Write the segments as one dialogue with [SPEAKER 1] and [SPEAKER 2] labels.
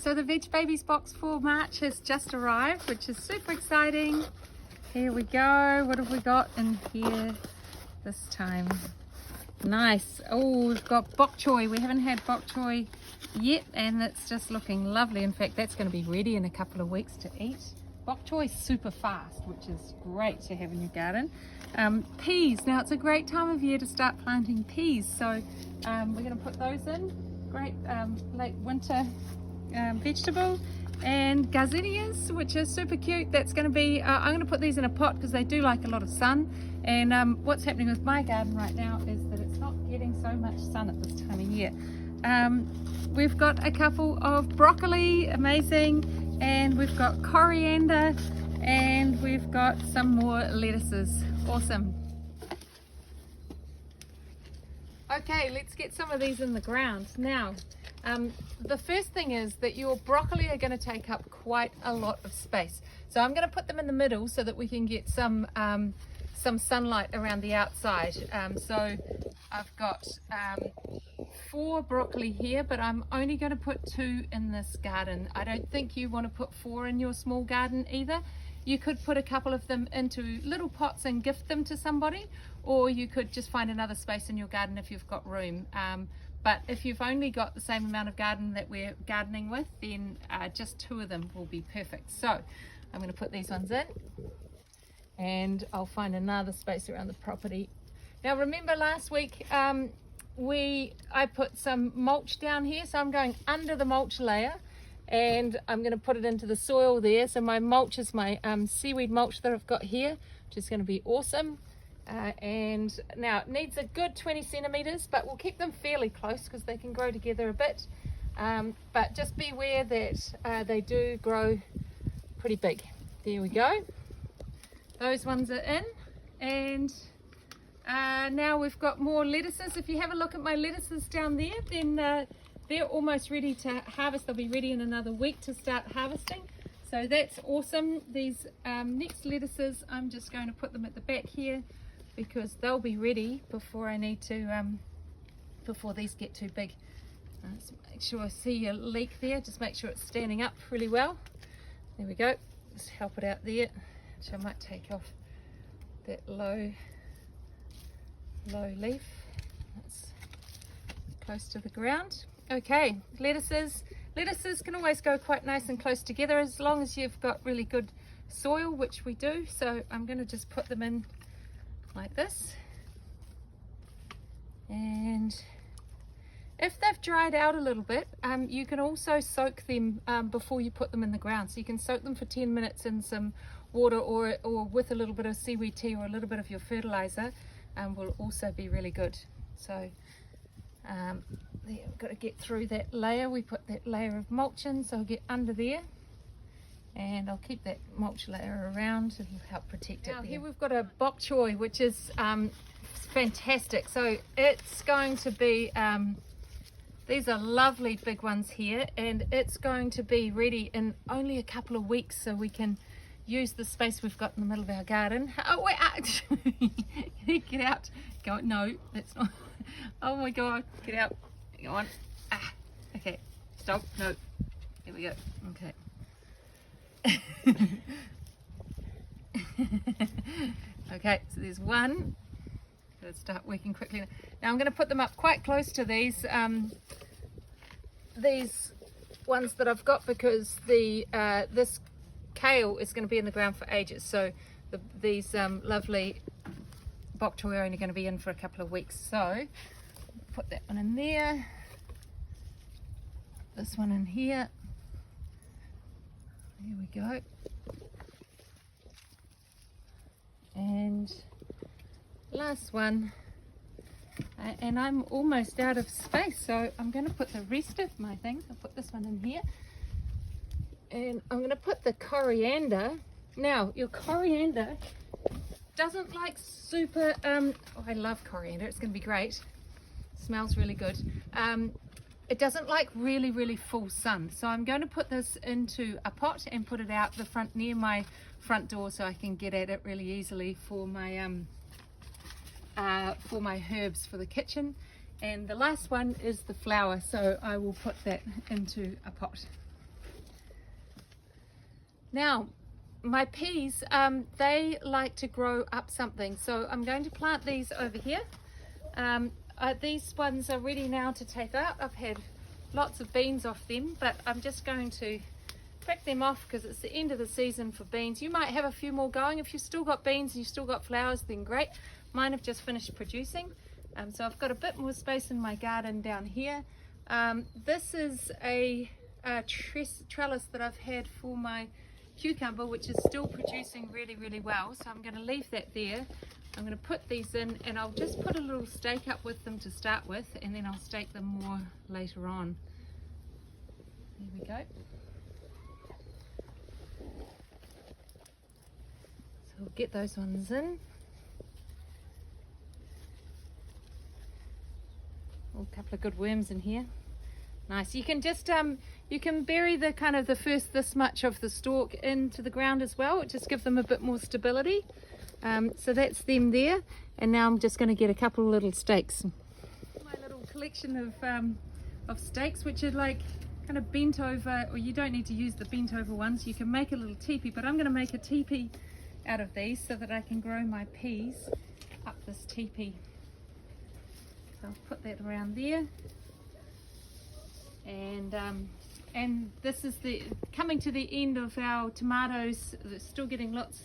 [SPEAKER 1] so the Vegbabies box for March has just arrived, which is super exciting. Here we go. What have we got in here this time? Nice. Oh, we've got bok choy. We haven't had bok choy yet, and it's just looking lovely. In fact, that's going to be ready in a couple of weeks to eat. Bok choy is super fast, which is great to have in your garden. Peas. Now, it's a great time of year to start planting peas, so we're going to put those in. Great late winter vegetable. And gazinias, which is super cute. That's going to be, I'm going to put these in a pot because they do like a lot of sun. And what's happening with my garden right now is that it's not getting so much sun at this time of year. We've got a couple of broccoli, amazing, and we've got coriander, and we've got some more lettuces. Awesome. Okay, let's get some of these in the ground. Now, the first thing is that your broccoli are going to take up quite a lot of space. So I'm going to put them in the middle so that we can get some sunlight around the outside. So I've got 4 broccoli here, but I'm only going to put 2 in this garden. I don't think you want to put 4 in your small garden either. You could put a couple of them into little pots and gift them to somebody, or you could just find another space in your garden if you've got room. But if you've only got the same amount of garden that we're gardening with, then just 2 of them will be perfect. So I'm going to put these ones in, and I'll find another space around the property. Now remember last week I put some mulch down here, so I'm going under the mulch layer and I'm going to put it into the soil there. So my mulch is my seaweed mulch that I've got here, which is going to be awesome. And now it needs a good 20 centimeters, but we'll keep them fairly close because they can grow together a bit. But just be aware that they do grow pretty big. There we go. Those ones are in, and now we've got more lettuces. If you have a look at my lettuces down there, then they're almost ready to harvest. They'll be ready in another week to start harvesting. So that's awesome. These next lettuces, I'm just going to put them at the back here because they'll be ready before I need to, before these get too big. Just make sure I see a leak there. Just make sure it's standing up really well. There we go. Just help it out there. So I might take off that low leaf. That's close to the ground. Okay, lettuces can always go quite nice and close together as long as you've got really good soil, which we do. So I'm going to just put them in like this, and if they've dried out a little bit, you can also soak them before you put them in the ground. So you can soak them for 10 minutes in some water, or with a little bit of seaweed tea or a little bit of your fertilizer, will also be really good. So there, we've got to get through that layer. We put that layer of mulch in, so I'll get under there, and I'll keep that mulch layer around to help protect it. Now here we've got a bok choy, which is fantastic. So it's going to be these are lovely big ones here, and it's going to be ready in only a couple of weeks, so we can use the space we've got in the middle of our garden. Oh wait, get out. Go, no, that's not. Oh my god, get out. Go on. Okay, stop. No, here we go. Okay. Okay, so there's one. Let's start working quickly now. I'm going to put them up quite close to these ones that I've got, because the this kale is going to be in the ground for ages. So these lovely bok choy are only going to be in for a couple of weeks. So put that one in there. This one in here. There we go. And last one. And I'm almost out of space, so I'm going to put the rest of my things. I'll put this one in here. And I'm going to put the coriander. Now, your coriander doesn't like super, oh, I love coriander. It's going to be great. Smells really good. It doesn't like really full sun, so I'm going to put this into a pot and put it out the front near my front door so I can get at it really easily for my herbs for the kitchen. And the last one is the flower, so I will put that into a pot. Now, my peas, they like to grow up something, so I'm going to plant these over here. These ones are ready now to take out. I've had lots of beans off them, but I'm just going to pick them off because it's the end of the season for beans. You might have a few more going. If you've still got beans and you've still got flowers, then great. Mine have just finished producing, so I've got a bit more space in my garden down here. This is a trellis that I've had for my cucumber, which is still producing really well, so I'm going to leave that there. I'm going to put these in, and I'll just put a little stake up with them to start with, and then I'll stake them more later on. There we go. So we'll get those ones in. Oh, a couple of good worms in here. Nice. You can just you can bury the kind of the first this much of the stalk into the ground as well. It just gives them a bit more stability. So that's them there, and now I'm just going to get a couple of little stakes. My little collection of stakes, which are like kind of bent over, or you don't need to use the bent over ones. You can make a little teepee, but I'm going to make a teepee out of these so that I can grow my peas up this teepee. So I'll put that around there. And this is coming to the end of our tomatoes. We're still getting lots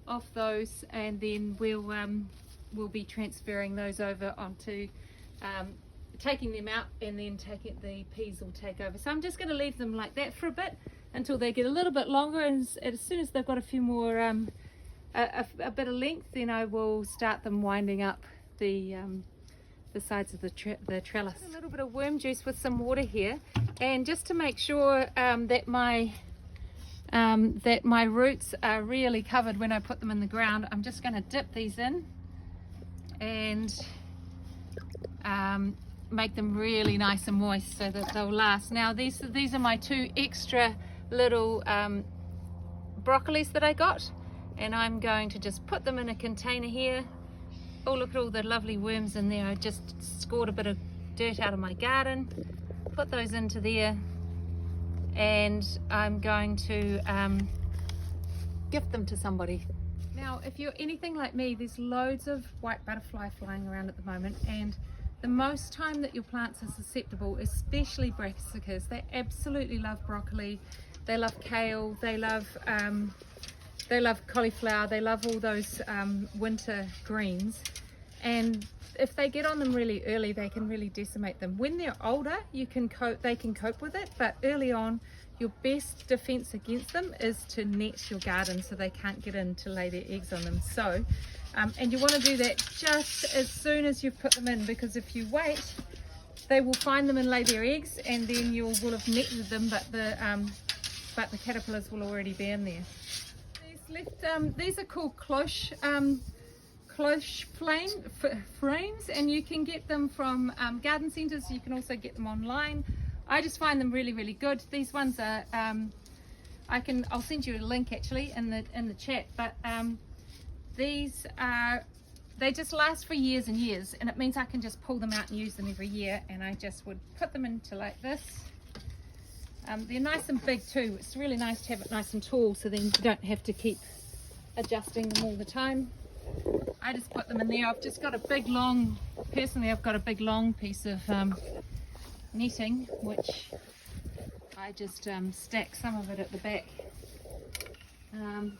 [SPEAKER 1] of those, and then we'll be transferring those over onto taking them out, and then the peas will take over. So I'm just going to leave them like that for a bit until they get a little bit longer, and as soon as they've got a few more a bit of length, then I will start them winding up the sides of the trellis. A little bit of worm juice with some water here, and just to make sure that my roots are really covered when I put them in the ground, I'm just going to dip these in and make them really nice and moist so that they'll last. Now these are my 2 extra little broccolis that I got, and I'm going to just put them in a container here. Oh, look at all the lovely worms in there. I just scored a bit of dirt out of my garden, put those into there, and I'm going to gift them to somebody. Now, if you're anything like me, there's loads of white butterfly flying around at the moment, and the most time that your plants are susceptible, especially brassicas, they absolutely love broccoli, they love kale, they love cauliflower, they love all those winter greens, and if they get on them really early, they can really decimate them. When they're older, they can cope with it, but early on, your best defense against them is to net your garden so they can't get in to lay their eggs on them. So, and you want to do that just as soon as you've put them in, because if you wait, they will find them and lay their eggs, and then you will have netted them, but the caterpillars will already be in there. These are called cloche frames, and you can get them from garden centres. You can also get them online. I just find them really good. These ones are I'll send you a link actually in the chat, but they just last for years and years, and it means I can just pull them out and use them every year. And I just would put them into like this. They're nice and big too. It's really nice to have it nice and tall, so then you don't have to keep adjusting them all the time. I just put them in there. I've just got a big long, personally I've got a big long piece of netting, which I just stack some of it at the back, and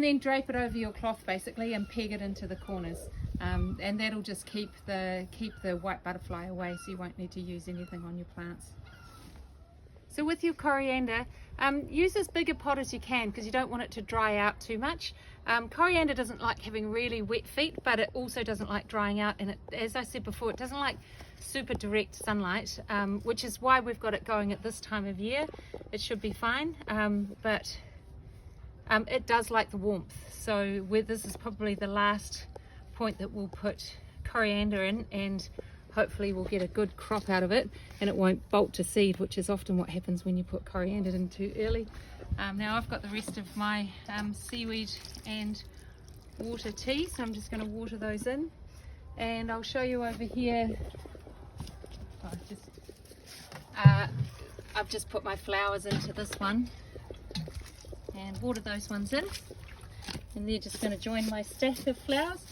[SPEAKER 1] then drape it over your cloth basically and peg it into the corners, and that'll just keep the white butterfly away, so you won't need to use anything on your plants. So with your coriander, use as big a pot as you can, because you don't want it to dry out too much. Coriander doesn't like having really wet feet, but it also doesn't like drying out, and as I said before, it doesn't like super direct sunlight, which is why we've got it going at this time of year. It should be fine, but it does like the warmth. So this is probably the last point that we'll put coriander in, and hopefully we'll get a good crop out of it, and it won't bolt to seed, which is often what happens when you put coriander in too early. Now I've got the rest of my seaweed and water tea, so I'm just going to water those in, and I'll show you over here. I've just put my flowers into this one,
[SPEAKER 2] and water those ones in. And they're just going to join my stack of flowers.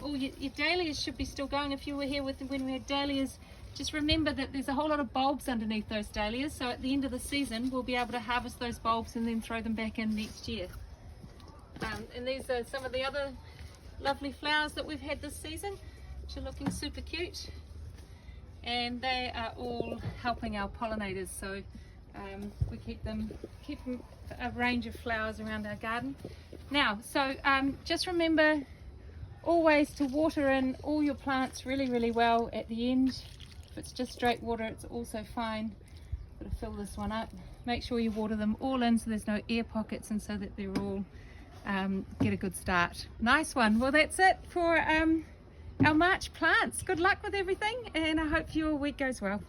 [SPEAKER 2] All your dahlias should be still going. If you were here when we had dahlias, just remember that there's a whole lot of bulbs underneath those dahlias, so at the end of the season we'll be able to harvest those bulbs and then throw them back in next year. And these are some of the other lovely flowers that we've had this season, which are looking super cute, and they are all helping our pollinators, so we keep a range of flowers around our garden. Now, so just remember always to water in all your plants really well at the end. If it's just straight water, it's also fine. Got to fill this one up. Make sure you water them all in so there's no air pockets, and so that they're all get a good start. Nice one. Well, that's it for our March plants. Good luck with everything, and I hope your week goes well.